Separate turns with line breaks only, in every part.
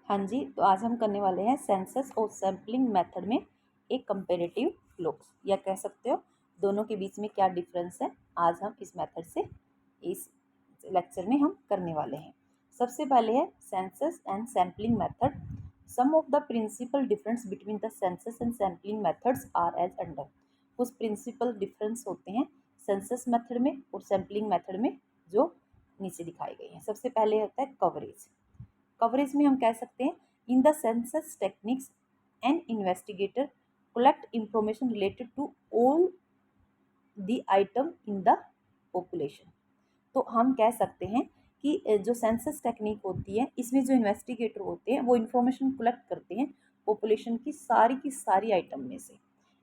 हाँ जी, तो आज हम करने वाले हैं सेंसस और सैम्पलिंग मेथड में एक कंपेरेटिव लुक्स, या कह सकते हो दोनों के बीच में क्या डिफरेंस है। आज हम इस मेथड से इस लेक्चर में हम करने वाले हैं। सबसे पहले है census and sampling method. Some of the principal difference between the census and sampling methods are as under. कुछ प्रिंसिपल डिफरेंस होते हैं सेंसस मेथड में और सैम्पलिंग मेथड में, जो नीचे दिखाए गए हैं। सबसे पहले होता है कवरेज। कवरेज में हम कह सकते हैं in the census techniques an investigator collect information related to all the item in the population. तो हम कह सकते हैं कि जो सेंसस टेक्निक होती है, इसमें जो इन्वेस्टिगेटर होते हैं वो इंफॉर्मेशन कलेक्ट करते हैं पॉपुलेशन की सारी आइटम में से।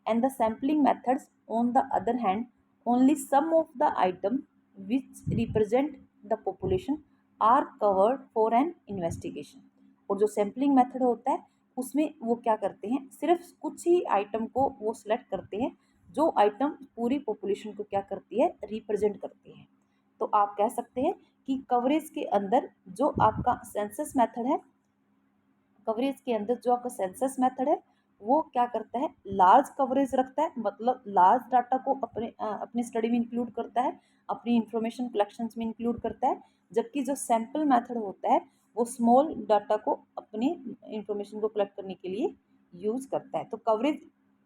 And the sampling methods on the other hand only some of the item which represent the population are covered for an investigation. और जो सैम्पलिंग मेथड होता है उसमें वो क्या करते हैं, सिर्फ कुछ ही आइटम को वो सिलेक्ट करते हैं जो आइटम पूरी पॉपुलेशन को क्या करती है, रिप्रेजेंट करती है। तो आप कह सकते हैं कि कवरेज के अंदर जो आपका सेंसस मेथड है, कवरेज के अंदर जो आपका सेंसस मेथड है वो क्या करता है, लार्ज कवरेज रखता है, मतलब लार्ज डाटा को अपने स्टडी में इंक्लूड करता है, अपनी इंफॉर्मेशन कलेक्शंस में इंक्लूड करता है। जबकि जो सैम्पल मेथड होता है वो स्मॉल डाटा को अपनी इंफॉर्मेशन को कलेक्ट करने के लिए यूज करता है। तो कवरेज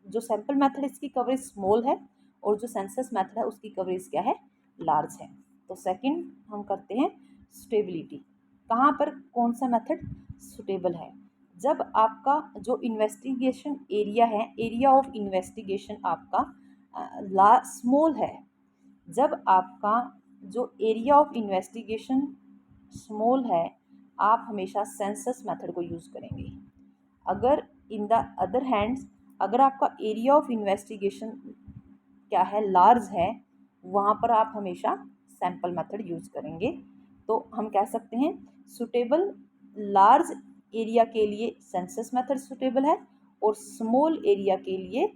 जो सैम्पल मेथड इसकी कवरेज स्मॉल है, और जो सेंसस मेथड है उसकी कवरेज क्या है, लार्ज है। तो सेकंड हम करते हैं सुटेबिलिटी। कहाँ पर कौन सा मेथड सुटेबल है, जब आपका जो इन्वेस्टिगेशन एरिया है, एरिया ऑफ इन्वेस्टिगेशन आपका स्मॉल है। जब आपका जो एरिया ऑफ इन्वेस्टिगेशन स्मॉल है, आप हमेशा सेंसस मेथड को यूज़ करेंगे। अगर इन द अदर हैंड्स, अगर आपका एरिया ऑफ इन्वेस्टिगेशन क्या है, लार्ज है, वहाँ पर आप हमेशा सैम्पल मेथड यूज करेंगे। तो हम कह सकते हैं सुटेबल लार्ज एरिया के लिए सेंसस मेथड सुटेबल है, और स्मॉल एरिया के लिए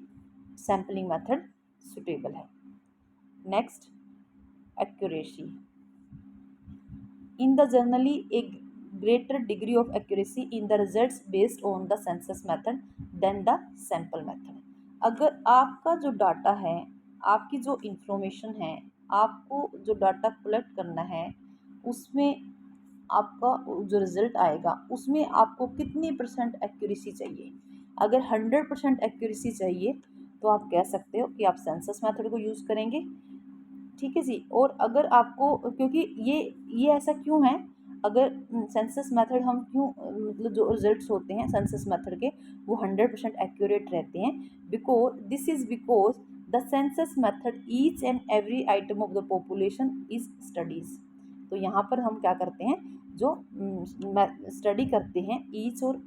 सैम्पलिंग मेथड सुटेबल है। Next, accuracy. in the generally a greater degree of accuracy in the results based on the census method than the sample method। अगर आपका जो डाटा है, आपकी जो इंफॉर्मेशन है, आपको जो डाटा कलेक्ट करना है, उसमें आपका जो रिजल्ट आएगा उसमें आपको कितनी परसेंट एक्यूरेसी चाहिए। अगर 100% एक्यूरेसी चाहिए तो आप कह सकते हो कि आप सेंसस मेथड को यूज़ करेंगे। ठीक है जी। और अगर आपको, क्योंकि ये ऐसा क्यों है, अगर सेंसस मेथड हम क्यों, मतलब जो रिजल्ट्स होते हैं सेंसस मेथड के वो 100% एक्यूरेट रहते हैं, because the census method each and every item of the population is studies. तो यहाँ पर हम क्या करते हैं, जो स्टडी करते हैं ईच और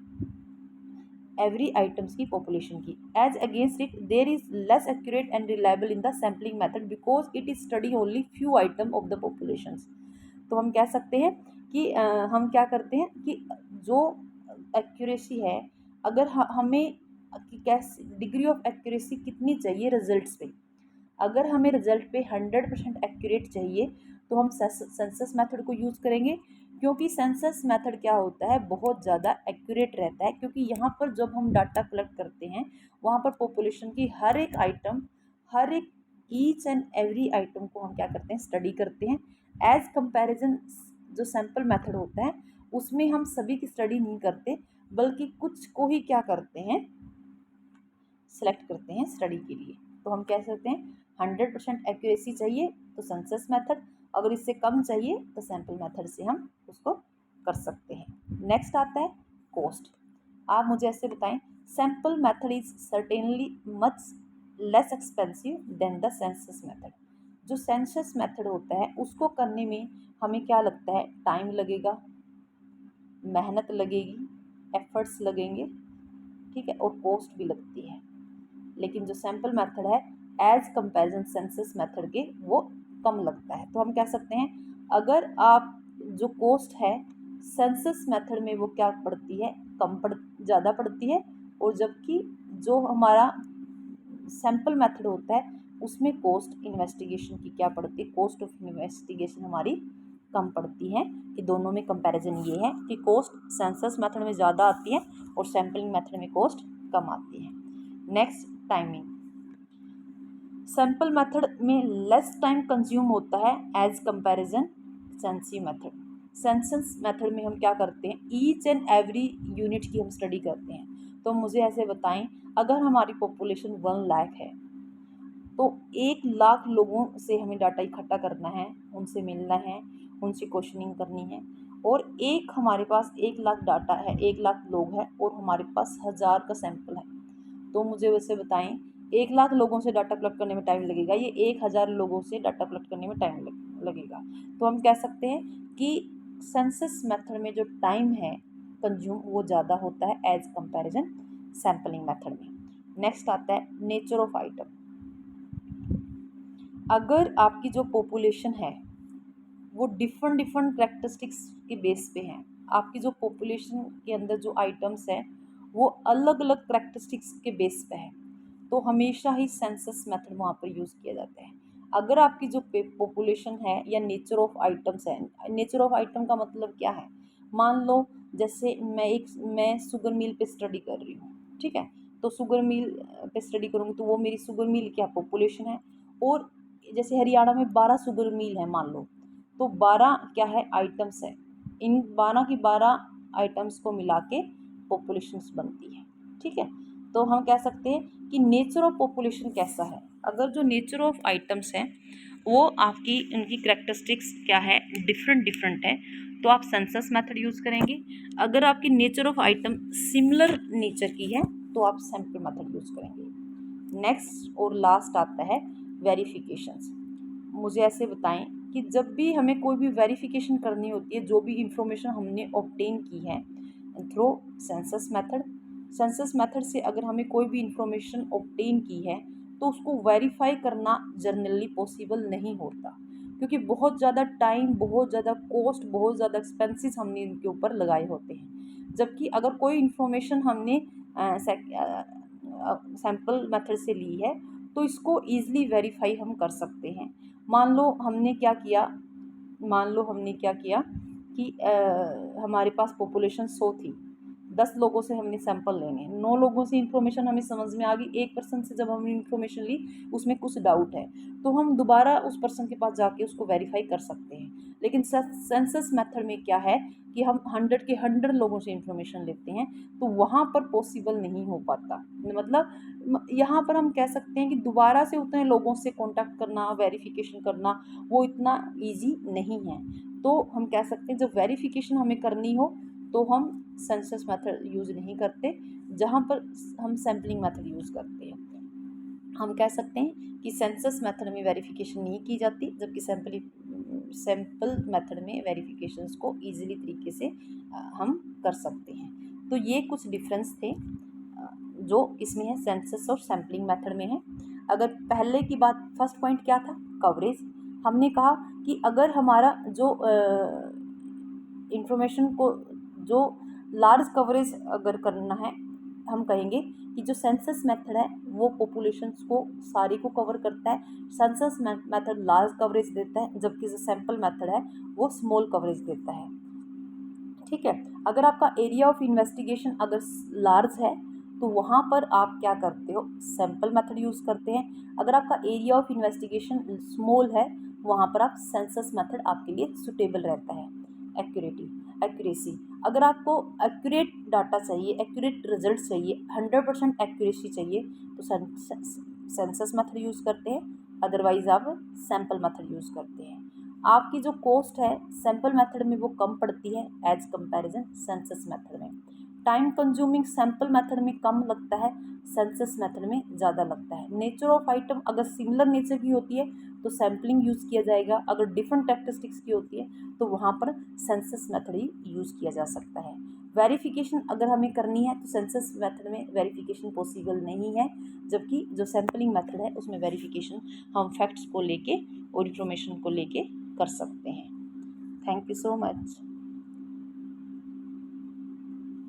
एवरी आइटम्स की पॉपुलेशन की। As against it there is less accurate and reliable in the sampling method because it is study only few item of the population. तो हम कह सकते हैं कि हम क्या करते हैं कि जो एक्यूरेसी है, अगर हमें कैसे डिग्री ऑफ एक्यूरेसी कितनी चाहिए रिजल्ट्स पे, अगर हमें रिजल्ट पे 100% एक्यूरेट चाहिए तो हम सेंसस मेथड को यूज़ करेंगे। क्योंकि सेंसस मेथड क्या होता है, बहुत ज़्यादा एक्यूरेट रहता है, क्योंकि यहाँ पर जब हम डाटा कलेक्ट करते हैं वहाँ पर पॉपुलेशन की हर एक आइटम, हर एक ईच एंड एवरी आइटम को हम क्या करते हैं, स्टडी करते हैं। एज कंपैरिजन जो सैम्पल मेथड होता है उसमें हम सभी की स्टडी नहीं करते, बल्कि कुछ को ही क्या करते हैं, सेलेक्ट करते हैं स्टडी के लिए। तो हम कह सकते हैं 100% एक्यूरेसी चाहिए तो सेंसस मेथड, अगर इससे कम चाहिए तो सैम्पल मेथड से हम उसको कर सकते हैं। नेक्स्ट आता है कॉस्ट। आप मुझे ऐसे बताएं, sample method is certainly much less expensive than the census method. जो सेंसस मेथड होता है उसको करने में हमें क्या लगता है, टाइम लगेगा, मेहनत लगेगी, एफर्ट्स लगेंगे, ठीक है, और कॉस्ट भी लगती है। लेकिन जो सैम्पल मेथड है एज कंपैरिजन सेंसस मेथड के वो कम लगता है। तो हम कह सकते हैं अगर आप जो कॉस्ट है सेंसस मेथड में वो क्या पड़ती है, ज़्यादा पड़ती है, और जबकि जो हमारा सैम्पल मेथड होता है उसमें कॉस्ट इन्वेस्टिगेशन की क्या पड़ती है, कॉस्ट ऑफ इन्वेस्टिगेशन हमारी कम पड़ती है, कि दोनों में कंपैरिजन ये है कि कॉस्ट सेंसस मेथड में ज़्यादा आती है और सैम्पलिंग मेथड में कॉस्ट कम आती है। Next, timing. सैम्पल मेथड में लेस टाइम कंज्यूम होता है as comparison census method. Census method में हम क्या करते हैं, ईच एंड एवरी यूनिट की हम स्टडी करते हैं। तो मुझे ऐसे बताएं, अगर हमारी पॉपुलेशन 1 लाख है तो 1 लाख लोगों से हमें डाटा इकट्ठा करना है, उनसे मिलना है, उनसे क्वेश्चनिंग करनी है, और हमारे पास 1 लाख डाटा है, 1 लाख लोग हैं और हमारे पास 1000 का सैंपल है। तो मुझे वैसे बताएं, 1 लाख लोगों से डाटा कलेक्ट करने में टाइम लगेगा, ये 1000 लोगों से डाटा कलेक्ट करने में टाइम लगेगा। तो हम कह सकते हैं कि सेंसस मेथड में जो टाइम है कंज्यूम वो ज़्यादा होता है एज कंपैरिजन सैम्पलिंग मेथड में। नेक्स्ट आता है नेचर ऑफ आइटम। अगर आपकी जो पॉपुलेशन है वो डिफरेंट करेक्टरिस्टिक्स के बेस पे हैं, आपकी जो पॉपुलेशन के अंदर जो आइटम्स हैं वो अलग अलग करेक्टरिस्टिक्स के बेस पे है, तो हमेशा ही सेंसस मेथड वहाँ पर यूज़ किया जाता है। अगर आपकी जो पॉपुलेशन है या नेचर ऑफ आइटम्स है, नेचर ऑफ आइटम का मतलब क्या है, मान लो जैसे मैं शुगर मिल पे स्टडी कर रही हूँ, ठीक है, तो शुगर मिल पे स्टडी करूँगी तो वो मेरी शुगर मिल क्या पॉपुलेशन है, और जैसे हरियाणा में 12 शुगर मिल है मान लो, तो 12 क्या है आइटम्स है, इन 12 की 12 आइटम्स को मिला के पॉपुलेशंस बनती है, ठीक है। तो हम कह सकते हैं कि नेचर ऑफ पॉपुलेशन कैसा है, अगर जो नेचर ऑफ आइटम्स हैं वो आपकी उनकी करेक्टरिस्टिक्स क्या है, डिफरेंट है, तो आप सेंसस मेथड यूज़ करेंगे। अगर आपकी nature of item similar nature की है तो आप सैंपल मेथड यूज़ करेंगे। नेक्स्ट और लास्ट आता है वेरिफिकेशंस। मुझे ऐसे बताएं कि जब भी हमें कोई भी वेरिफिकेशन करनी होती है, जो भी इंफॉर्मेशन हमने ऑब्टेन की है थ्रू सेंसस मेथड से अगर हमें कोई भी इंफॉर्मेशन ऑब्टेन की है तो उसको वेरीफाई करना जनरली पॉसिबल नहीं होता, क्योंकि बहुत ज़्यादा टाइम, बहुत ज़्यादा कॉस्ट, बहुत ज़्यादा एक्सपेंसेस हमने इनके ऊपर लगाए होते हैं। जबकि अगर कोई इंफॉर्मेशन हमने सैम्पल मेथड से ली है तो इसको ईजिली वेरीफाई हम कर सकते हैं। मान लो हमने क्या किया कि हमारे पास पॉपुलेशन 100 थी, 10 लोगों से हमने सैंपल लेने, 9 लोगों से इन्फॉर्मेशन हमें समझ में आ गई, एक पर्सन से जब हमने इन्फॉर्मेशन ली उसमें कुछ डाउट है तो हम दोबारा उस पर्सन के पास जाके उसको वेरीफाई कर सकते हैं। लेकिन सेंसस मेथड में क्या है कि हम 100 के 100 लोगों से इन्फॉर्मेशन लेते हैं, तो वहाँ पर पॉसिबल नहीं हो पाता। मतलब यहाँ पर हम कह सकते हैं कि दोबारा से उतने लोगों से कांटेक्ट करना, वेरिफिकेशन करना वो इतना इजी नहीं है। तो हम कह सकते हैं जब वेरिफिकेशन हमें करनी हो तो हम सेंसस मेथड यूज़ नहीं करते, जहाँ पर हम सैम्पलिंग मेथड यूज़ करते हैं। हम कह सकते हैं कि सेंसस मेथड में वेरिफिकेशन नहीं की जाती, जबकि सैम्पल मेथड में वेरिफिकेशंस को ईजिली तरीके से हम कर सकते हैं। तो ये कुछ डिफरेंस थे जो इसमें है, सेंसस और सैम्पलिंग मेथड में है। अगर पहले की बात, फर्स्ट पॉइंट क्या था, कवरेज। हमने कहा कि अगर हमारा जो इंफॉर्मेशन को जो लार्ज कवरेज अगर करना है, हम कहेंगे कि जो सेंसस मेथड है वो पॉपुलेशंस को सारी को कवर करता है, सेंसस मेथड लार्ज कवरेज देता है, जबकि जो सैंपल मेथड है वो स्मॉल कवरेज देता है, ठीक है। अगर आपका एरिया ऑफ इन्वेस्टिगेशन अगर लार्ज है तो वहाँ पर आप क्या करते हो, सैंपल मेथड यूज़ करते हैं। अगर आपका एरिया ऑफ इन्वेस्टिगेशन स्मॉल है वहाँ पर आप सेंसस मेथड आपके लिए सुटेबल रहता है। एक्यूरेसी, अगर आपको एक्यूरेट डाटा चाहिए, एक्यूरेट रिजल्ट चाहिए, 100% एक्यूरेसी चाहिए तो सेंसस मेथड यूज़ करते हैं, अदरवाइज आप सैंपल मेथड यूज़ करते हैं। आपकी जो कॉस्ट है सैंपल मेथड में वो कम पड़ती है एज कंपैरिजन सेंसस मेथड में। टाइम कंज्यूमिंग सैंपल मेथड में कम लगता है, सेंसस मेथड में ज़्यादा लगता है। नेचर ऑफ आइटम अगर सिमिलर नेचर की होती है तो सैम्पलिंग यूज़ किया जाएगा, अगर डिफरेंट कैरेक्टरिस्टिक्स की होती है तो वहाँ पर सेंसस मेथड ही यूज़ किया जा सकता है। वेरिफिकेशन अगर हमें करनी है तो सेंसस मेथड में वेरिफिकेशन पॉसिबल नहीं है, जबकि जो सैम्पलिंग मेथड है उसमें वेरिफिकेशन हम फैक्ट्स को लेके और इंफॉर्मेशन को लेके कर सकते हैं। Thank you so much.